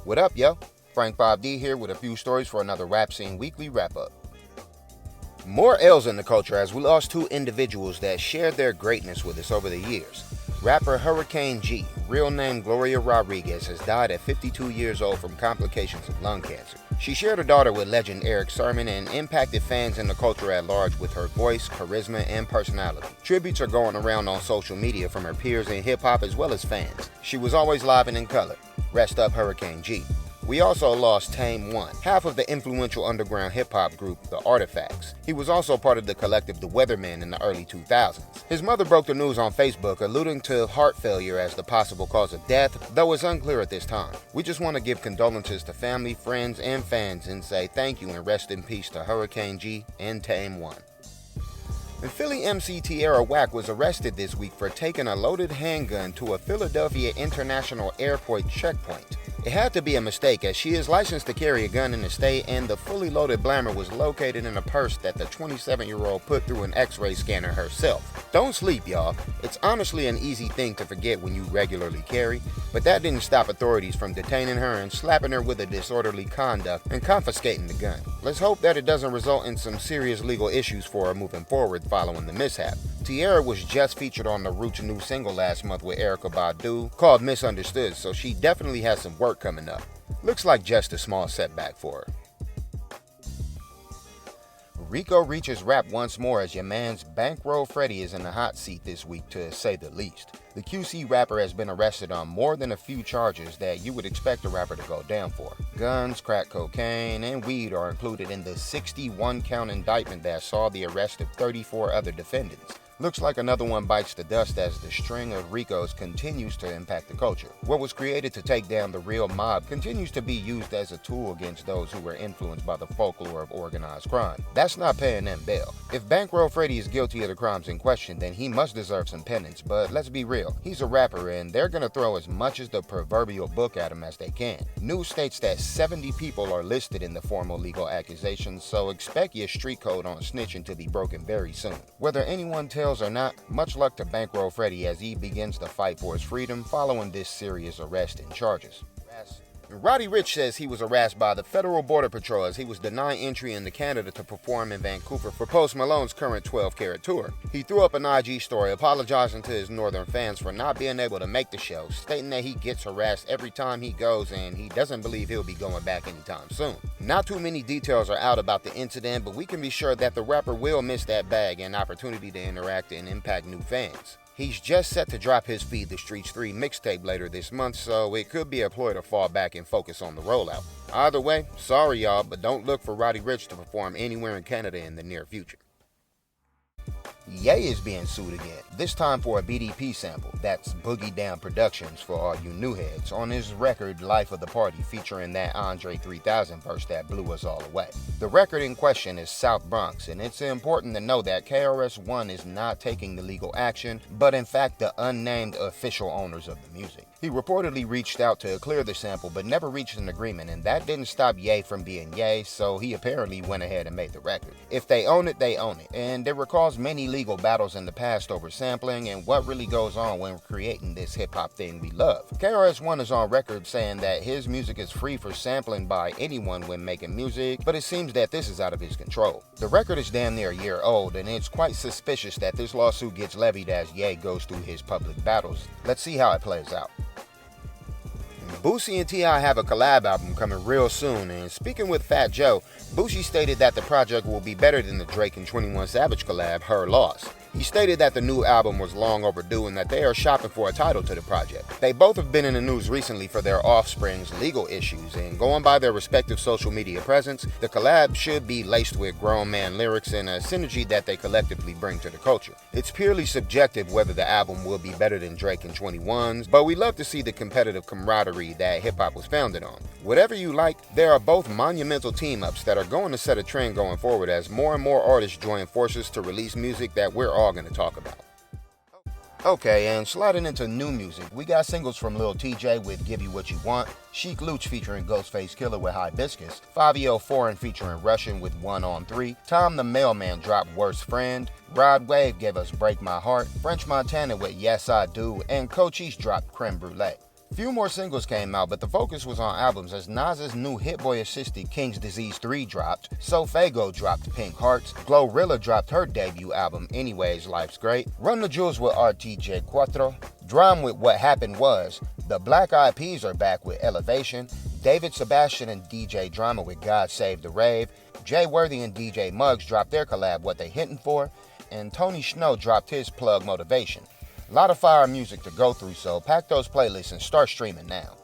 What up, yo? Frank 5D here with a few stories for another Rap Scene Weekly wrap-up. More L's in the culture as we lost two individuals that shared their greatness with us over the years. Rapper Hurricane G, real name Gloria Rodriguez, has died at 52 years old from complications of lung cancer. She shared a daughter with legend Eric Sermon and impacted fans in the culture at large with her voice, charisma, and personality. Tributes are going around on social media from her peers in hip-hop as well as fans. She was always live and in color. Rest up Hurricane G. We also lost Tame One, half of the influential underground hip-hop group The Artifacts. He was also part of the collective The Weathermen in the early 2000s. His mother broke the news on Facebook, alluding to heart failure as the possible cause of death, though it's unclear at this time. We just want to give condolences to family, friends, and fans and say thank you and rest in peace to Hurricane G and Tame One. And Philly MC Tierra Whack was arrested this week for taking a loaded handgun to a Philadelphia International Airport checkpoint. It had to be a mistake as she is licensed to carry a gun in the state, and the fully loaded blammer was located in a purse that the 27-year-old put through an x-ray scanner herself. Don't sleep, y'all. It's honestly an easy thing to forget when you regularly carry, but that didn't stop authorities from detaining her and slapping her with a disorderly conduct and confiscating the gun. Let's hope that it doesn't result in some serious legal issues for her moving forward following the mishap. Tierra was just featured on the Roots' new single last month with Erykah Badu called Misunderstood, so she definitely has some work coming up. Looks like just a small setback for her. Rico reaches rap once more as your man's Bankroll Freddie is in the hot seat this week, to say the least. The QC rapper has been arrested on more than a few charges that you would expect a rapper to go down for. Guns, crack cocaine, and weed are included in the 61-count indictment that saw the arrest of 34 other defendants. Looks like another one bites the dust as the string of Ricos continues to impact the culture. What was created to take down the real mob continues to be used as a tool against those who were influenced by the folklore of organized crime. That's not paying them bail. If Bankroll Freddie is guilty of the crimes in question, then he must deserve some penance, but let's be real, he's a rapper and they're gonna throw as much as the proverbial book at him as they can. News states that 70 people are listed in the formal legal accusations, so expect your street code on snitching to be broken very soon. Whether anyone tells or not, much luck to Bankroll Freddie as he begins to fight for his freedom following this serious arrest and charges. Roddy Ricch says he was harassed by the Federal Border Patrol as he was denied entry into Canada to perform in Vancouver for Post Malone's current 12-carat tour. He threw up an IG story apologizing to his northern fans for not being able to make the show, stating that he gets harassed every time he goes and he doesn't believe he'll be going back anytime soon. Not too many details are out about the incident, but we can be sure that the rapper will miss that bag and opportunity to interact and impact new fans. He's just set to drop his Feed the Streets 3 mixtape later this month, so it could be a ploy to fall back and focus on the rollout. Either way, sorry y'all, but don't look for Roddy Ricch to perform anywhere in Canada in the near future. Ye is being sued again, this time for a BDP sample, that's Boogie Down Productions for all you new heads, on his record Life of the Party featuring that Andre 3000 verse that blew us all away. The record in question is South Bronx, and it's important to know that KRS-One is not taking the legal action, but in fact the unnamed official owners of the music. He reportedly reached out to clear the sample but never reached an agreement, and that didn't stop Ye from being Ye, so he apparently went ahead and made the record. If they own it, they own it, and there were caused many legal battles in the past over sampling and what really goes on when creating this hip-hop thing we love. KRS-One is on record saying that his music is free for sampling by anyone when making music, but it seems that this is out of his control. The record is damn near a year old, and it's quite suspicious that this lawsuit gets levied as Ye goes through his public battles. Let's see how it plays out. Boosie and TI have a collab album coming real soon, and speaking with Fat Joe, Boosie stated that the project will be better than the Drake and 21 Savage collab, Her Loss. He stated that the new album was long overdue and that they are shopping for a title to the project. They both have been in the news recently for their offspring's legal issues, and going by their respective social media presence, the collab should be laced with grown man lyrics and a synergy that they collectively bring to the culture. It's purely subjective whether the album will be better than Drake and 21's, but we love to see the competitive camaraderie that hip-hop was founded on. Whatever you like, there are both monumental team-ups that are going to set a trend going forward as more and more artists join forces to release music that we're all going to talk about. Okay, and sliding into new music, we got singles from Lil TJ with Give You What You Want, Sheek Louch featuring Ghostface Killah with Hibiscus, Fivio Foreign featuring Russian with 1 on 3, Tom the Mailman dropped Worst Friend, Rod Wave gave us Break My Heart, French Montana with Yes I Do, and Cochise dropped Creme Brulee. Few more singles came out, but the focus was on albums as Nas's new Hit Boy assisted King's Disease 3 dropped, Sofago dropped Pink Hearts, Glorilla dropped her debut album Anyways Life's Great, Run the Jewels with RTJ Cuatro, Drum with What Happened Was, the Black Eyed Peas are back with Elevation, David Sebastian and DJ Drama with God Save the Rave, Jay Worthy and DJ Muggs dropped their collab What They Hittin' For, and Tony Snow dropped his plug Motivation. A lot of fire music to go through, so pack those playlists and start streaming now.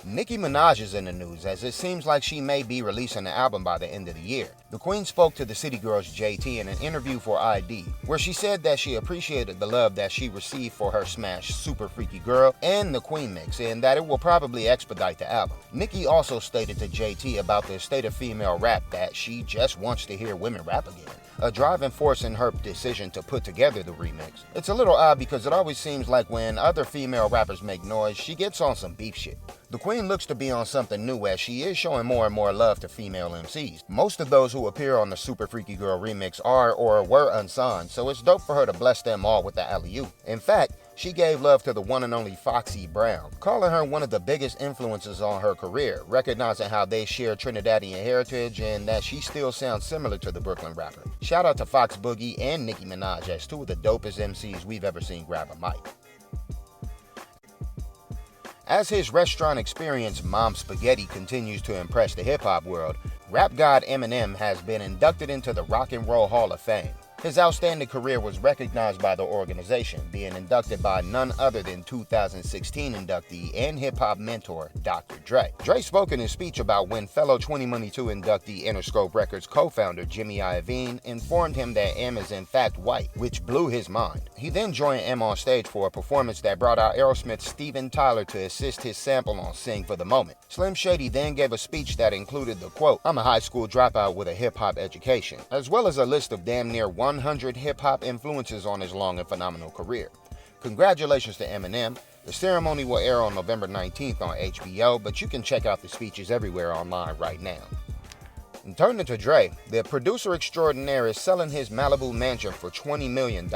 Nicki Minaj is in the news as it seems like she may be releasing an album by the end of the year. The Queen spoke to the City Girls JT in an interview for ID, where she said that she appreciated the love that she received for her smash Super Freaky Girl and the Queen mix, and that it will probably expedite the album. Nicki also stated to JT about the state of female rap that she just wants to hear women rap again, a driving force in her decision to put together the remix. It's a little odd because it always seems like when other female rappers make noise, she gets on some beef shit. The Queen looks to be on something new as she is showing more and more love to female MCs. Most of those who appear on the Super Freaky Girl remix are or were unsigned, so it's dope for her to bless them all with the alley-oop. In fact, she gave love to the one and only Foxy Brown, calling her one of the biggest influences on her career, recognizing how they share Trinidadian heritage and that she still sounds similar to the Brooklyn rapper. Shout out to Fox Boogie and Nicki Minaj as two of the dopest MCs we've ever seen grab a mic. As his restaurant experience Mom Spaghetti continues to impress the hip-hop world, rap god Eminem has been inducted into the Rock and Roll Hall of Fame. His outstanding career was recognized by the organization, being inducted by none other than 2016 inductee and hip-hop mentor, Dr. Dre. Dre spoke in his speech about when fellow 20 Money 2 inductee Interscope Records co-founder Jimmy Iovine informed him that M is in fact white, which blew his mind. He then joined M on stage for a performance that brought out Aerosmith's Steven Tyler to assist his sample on Sing for the Moment. Slim Shady then gave a speech that included the quote, "I'm a high school dropout with a hip-hop education," as well as a list of damn near 100 hip-hop influences on his long and phenomenal career. Congratulations to Eminem. The ceremony will air on November 19th on HBO, but you can check out the speeches everywhere online right now. And turning to Dre, the producer extraordinaire is selling his Malibu mansion for $20 million.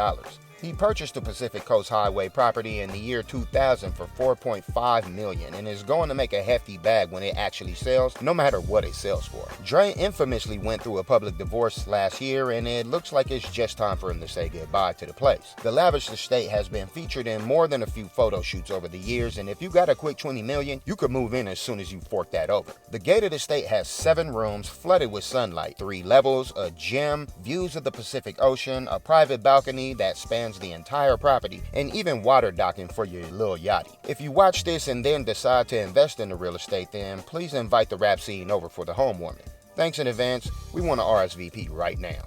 He purchased the Pacific Coast Highway property in the year 2000 for $4.5 million and is going to make a hefty bag when it actually sells, no matter what it sells for. Dre infamously went through a public divorce last year, and it looks like it's just time for him to say goodbye to the place. The lavish estate has been featured in more than a few photo shoots over the years, and if you got a quick $20 million, you could move in as soon as you fork that over. The gated estate has 7 rooms flooded with sunlight, 3 levels, a gym, views of the Pacific Ocean, a private balcony that spans the entire property, and even water docking for your little yachty. If you watch this and then decide to invest in the real estate, then please invite the rap scene over for the homewarming. Thanks in advance. We want to RSVP right now.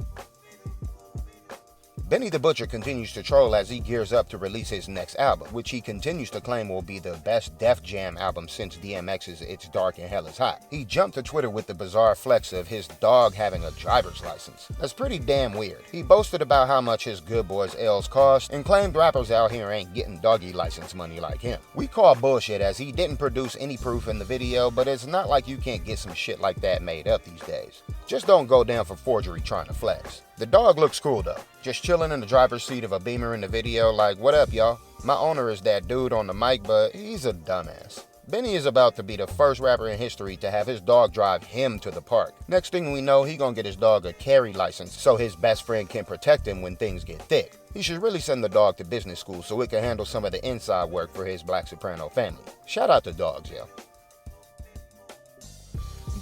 Benny the Butcher continues to troll as he gears up to release his next album, which he continues to claim will be the best Def Jam album since DMX's It's Dark and Hell Is Hot. He jumped to Twitter with the bizarre flex of his dog having a driver's license. That's pretty damn weird. He boasted about how much his Good Boys L's cost and claimed rappers out here ain't getting doggy license money like him. We call bullshit as he didn't produce any proof in the video, but it's not like you can't get some shit like that made up these days. Just don't go down for forgery trying to flex. The dog looks cool though, just chilling in the driver's seat of a Beamer in the video like, what up y'all? My owner is that dude on the mic, but he's a dumbass. Benny is about to be the first rapper in history to have his dog drive him to the park. Next thing we know, he gonna get his dog a carry license so his best friend can protect him when things get thick. He should really send the dog to business school so it can handle some of the inside work for his Black Soprano family. Shout out to dogs, yo.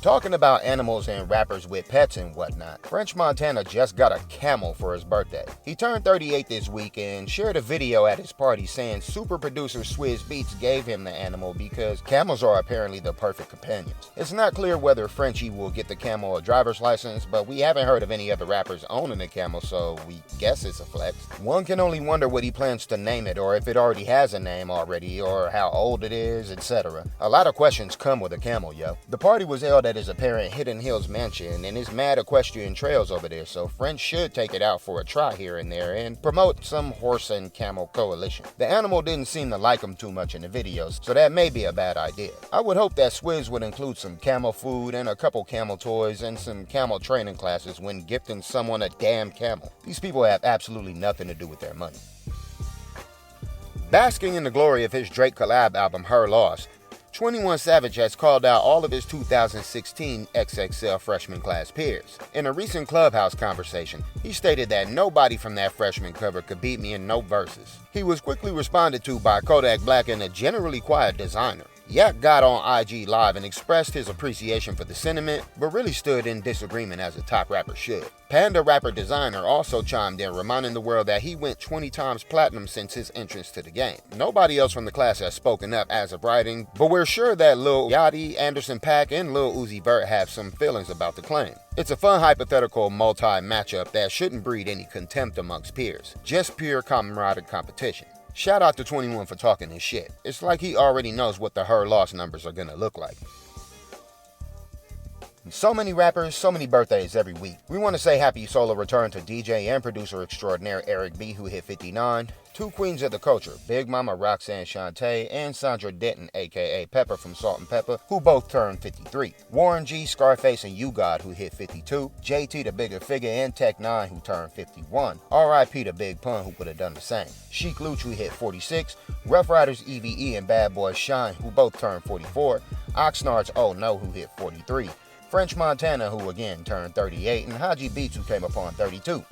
Talking about animals and rappers with pets and whatnot, French Montana just got a camel for his birthday. He turned 38 this week and shared a video at his party saying super producer Swizz Beatz gave him the animal because camels are apparently the perfect companions. It's not clear whether Frenchie will get the camel a driver's license, but we haven't heard of any other rappers owning a camel, so we guess it's a flex. One can only wonder what he plans to name it, or if it already has a name already, or how old it is, etc. A lot of questions come with a camel, yo. The party was held at his apparent Hidden Hills mansion, and his mad equestrian trails over there, so French should take it out for a try here and there and promote some horse and camel coalition. The animal didn't seem to like him too much in the videos, so that may be a bad idea. I would hope that Swizz would include some camel food and a couple camel toys and some camel training classes when gifting someone a damn camel. These people have absolutely nothing to do with their money. Basking in the glory of his Drake collab album Her Loss, 21 Savage has called out all of his 2016 XXL freshman class peers. In a recent Clubhouse conversation, he stated that nobody from that freshman cover could beat me in no verses. He was quickly responded to by Kodak Black and a generally quiet designer. Yak got on IG Live and expressed his appreciation for the sentiment, but really stood in disagreement as a top rapper should. Panda rapper Designer also chimed in, reminding the world that he went 20 times platinum since his entrance to the game. Nobody else from the class has spoken up as of writing, but we're sure that Lil Yachty, Anderson .Paak, and Lil Uzi Vert have some feelings about the claim. It's a fun hypothetical multi-matchup that shouldn't breed any contempt amongst peers, just pure camaraderie competition. Shout out to 21 for talking his shit. It's like he already knows what the Her Loss numbers are gonna look like. So many rappers, so many birthdays every week. We want to say happy solo return to DJ and producer extraordinaire Eric B, who hit 59. Two queens of the culture, Big Mama Roxanne Shante and Sandra Denton, aka Pepper from Salt-N-Pepa, who both turned 53. Warren G, Scarface, and U-God, who hit 52. JT the Bigger Figure and Tech 9, who turned 51. R.I.P. the Big Pun, who would have done the same. Sheek Luch, who hit 46. Rough Riders EVE and Bad Boy Shine, who both turned 44. Oxnard's Oh No, who hit 43. French Montana, who again turned 38, and Haji Beats, who came upon 32.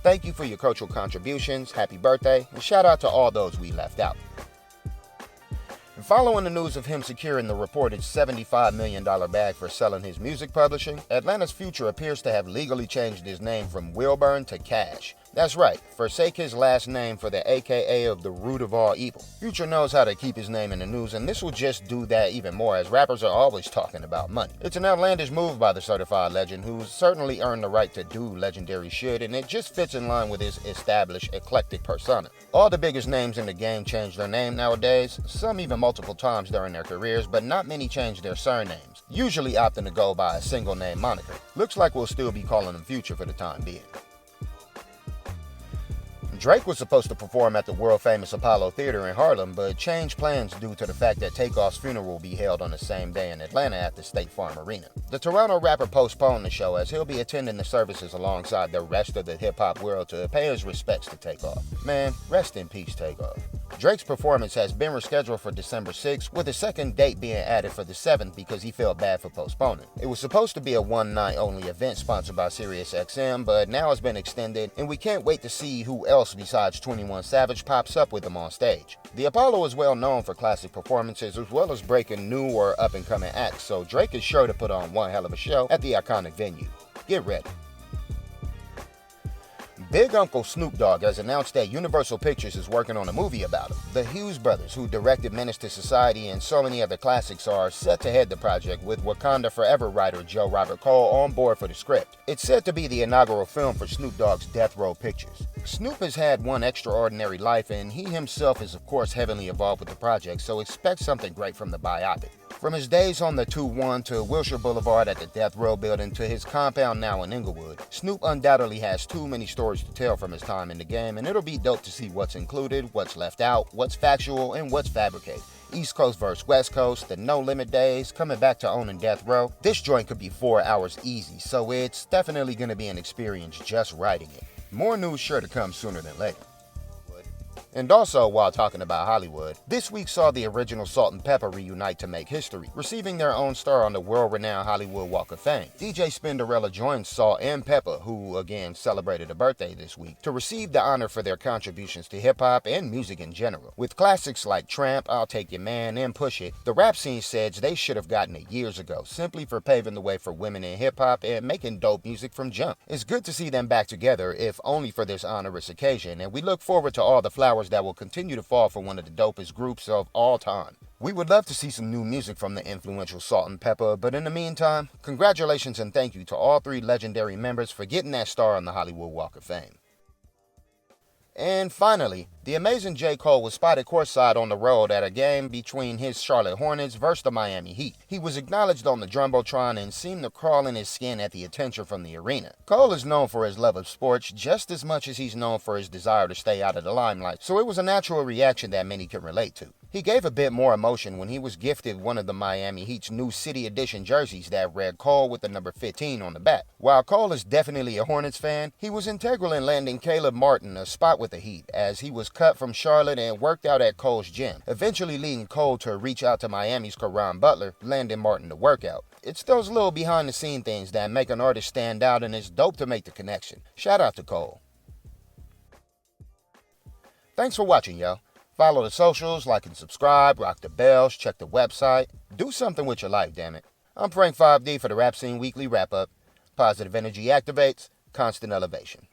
Thank you for your cultural contributions, happy birthday, and shout out to all those we left out. And following the news of him securing the reported $75 million bag for selling his music publishing, Atlanta's Future appears to have legally changed his name from Wilburn to Cash. That's right, forsake his last name for the AKA of the root of all evil. Future knows how to keep his name in the news, and this will just do that even more, as rappers are always talking about money. It's an outlandish move by the certified legend, who's certainly earned the right to do legendary shit, and it just fits in line with his established eclectic persona. All the biggest names in the game change their name nowadays, some even multiple times during their careers, but not many change their surnames, usually opting to go by a single name moniker. Looks like we'll still be calling him Future for the time being. Drake was supposed to perform at the world-famous Apollo Theater in Harlem, but changed plans due to the fact that Takeoff's funeral will be held on the same day in Atlanta at the State Farm Arena. The Toronto rapper postponed the show, as he'll be attending the services alongside the rest of the hip-hop world to pay his respects to Takeoff. Man, rest in peace, Takeoff. Drake's performance has been rescheduled for December 6th, with a second date being added for the 7th because he felt bad for postponing. It was supposed to be a one-night-only event sponsored by SiriusXM, but now it's been extended, and we can't wait to see who else besides 21 Savage pops up with him on stage. The Apollo is well known for classic performances as well as breaking new or up-and-coming acts, so Drake is sure to put on one hell of a show at the iconic venue. Get ready. Big Uncle Snoop Dogg has announced that Universal Pictures is working on a movie about him. The Hughes brothers, who directed Menace to Society and so many other classics, are set to head the project, with Wakanda Forever writer Joe Robert Cole on board for the script. It's said to be the inaugural film for Snoop Dogg's Death Row Pictures. Snoop has had one extraordinary life, and he himself is of course heavily involved with the project, so expect something great from the biopic. From his days on the 2-1 to Wilshire Boulevard at the Death Row building to his compound now in Inglewood, Snoop undoubtedly has too many stories to tell from his time in the game, and it'll be dope to see what's included, what's left out, what's factual, and what's fabricated. East Coast versus West Coast, the No Limit days, coming back to owning Death Row. This joint could be 4 hours easy, so it's definitely going to be an experience just writing it. More news sure to come sooner than later. And also, while talking about Hollywood, this week saw the original Salt-N-Pepa reunite to make history, receiving their own star on the world-renowned Hollywood Walk of Fame. DJ Spinderella joined Salt-N-Pepa, who again celebrated a birthday this week, to receive the honor for their contributions to hip-hop and music in general. With classics like Tramp, I'll Take Your Man, and Push It, the rap scene says they should have gotten it years ago, simply for paving the way for women in hip-hop and making dope music from jump. It's good to see them back together, if only for this honorous occasion, and we look forward to all the flowers that will continue to fall for one of the dopest groups of all time. We would love to see some new music from the influential Salt-N-Pepa, but in the meantime, congratulations and thank you to all 3 legendary members for getting that star on the Hollywood Walk of Fame. And finally, the amazing J. Cole was spotted courtside on the road at a game between his Charlotte Hornets versus the Miami Heat. He was acknowledged on the Jumbotron and seemed to crawl in his skin at the attention from the arena. Cole is known for his love of sports just as much as he's known for his desire to stay out of the limelight, so it was a natural reaction that many can relate to. He gave a bit more emotion when he was gifted one of the Miami Heat's new City Edition jerseys that read Cole with the number 15 on the back. While Cole is definitely a Hornets fan, he was integral in landing Caleb Martin a spot with the Heat, as he was cut from Charlotte and worked out at Cole's gym, eventually leading Cole to reach out to Miami's Caron Butler, landing Martin the workout. It's those little behind-the-scene things that make an artist stand out, and it's dope to make the connection. Shout out to Cole. Thanks for watching, yo. Follow the socials, like and subscribe, rock the bells, check the website. Do something with your life, damn it. I'm Frank 5D for the Rap Scene Weekly Wrap-Up. Positive energy activates, constant elevation.